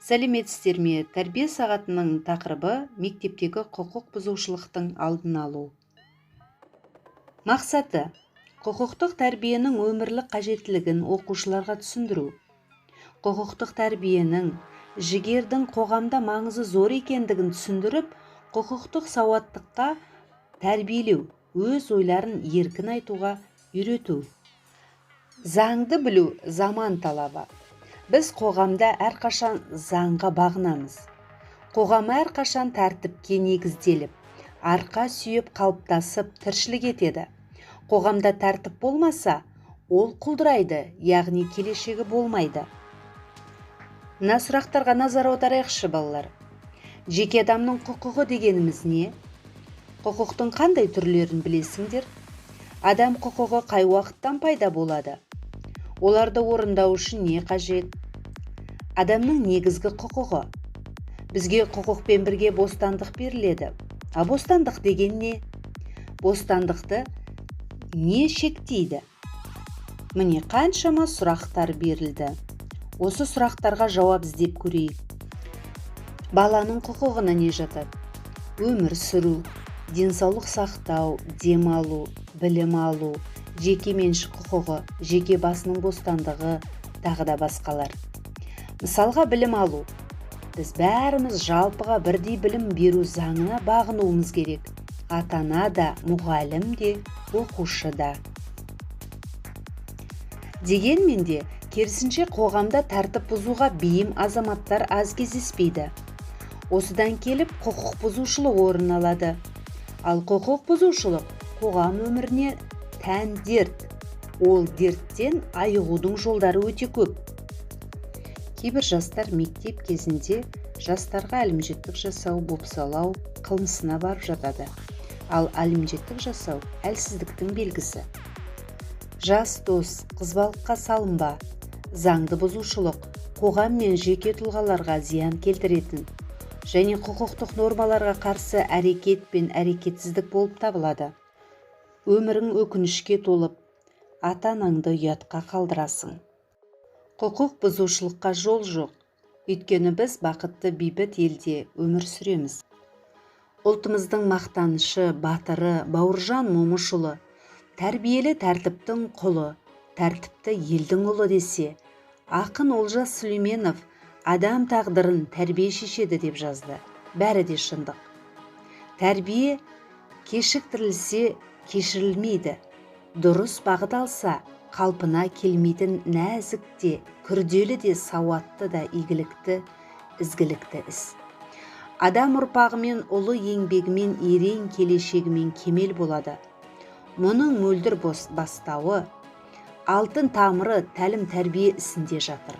Сәлеметсіздер ме? Тәрбие сағатының тақырыбы мектептегі құқық бұзушылықтың алдын алу. Мақсаты: құқықтық тәрбиенің өмірлік қажеттілігін оқушыларға түсіндіру. Құқықтық тәрбиенің жігердің қоғамда маңызы зор екендігін түсіндіріп, құқықтық сауаттыққа тәрбиелеу, өз ойларын еркін айтуға үйрету. Заңды білу заман талабы. Біз қоғамда әрқашан заңға бағынамыз. Қоғам әрқашан тәртіпке негізделіп, арқа сүйеп қалыптасып тіршілік етеді. Қоғамда тәртіп болмаса, ол құлдырайды, яғни келешегі болмайды. Мына сұрақтарға назар аударайықшы балалар. Жеке адамның құқығы дегеніміз не? Құқықтың қандай түрлерін білесіңдер? Адам құқығы қай уақыттан пайда болады? Оларды орындау үшін не қажет? Адамның негізгі құқығы. Бізге құқықпен бірге бостандық беріледі. А бостандық деген не? Бостандықты не шектейді? Міне қаншама сұрақтар берілді. Осы сұрақтарға жауап іздеп көрейік. Баланың құқығына не жатады? Өмір сүру, денсаулық сақтау, демалу, білім алу, жеке меншік құқығы, жеке басының бостандығы, тағы да басқалар. Мысалға, білім алу. Біз бәріміз жалпыға бірдей білім беру заңына бағынуымыз керек. Ата-ана да, мұғалім де, оқушы да. Дегенмен де, керісінше қоғамда тәртіп бұзуға бейім азаматтар аз кездеспейді. Осыдан келіп құқық бұзушылық орын алады. Ал құқық бұзушылық қоғам өміріне тән дерт. Ол дерттен айығудың жолдары өте көп. Кейбір жастар мектеп кезінде жастарға әлімжеттік жасау, бопсалау қылмысына барып жатады. Ал әлімжеттік жасау әлсіздіктің белгісі. Жас дос, қызбалыққа салынба. Заңды бұзушылық қоғам мен жеке тұлғаларға зиян келтіретін және құқықтық нормаларға қарсы әрекет пен әрекетсіздік болып табылады. Өмірің өкінішке толып, ата-анаңды ұятқа қалдырасың. Құқық бұзушылыққа жол жоқ, өйткені біз бақытты бейбіт елде өмір сүреміз. Ұлтымыздың мақтанышы, батыры Бауыржан Момышұлы тәрбиелі тәртіптің құлы, тәртіпті елдің ұлы десе, ақын Олжас Сүлейменов адам тағдырын тәрбие шешеді деп жазды. Бәрі де шындық. Тәрбие кешіктірілсе кешірілмейді. Дұрыс бағыт алса, қалпына келмейтін нәзік те, күрделі де, сауатты да, игілікті, ізгілікті іс. Адам ұрпағымен, ұлы еңбегімен, ерен келешегімен кемел болады. Мұның мөлдір бастауы, алтын тамыры тәлім тәрбие ісінде жатыр.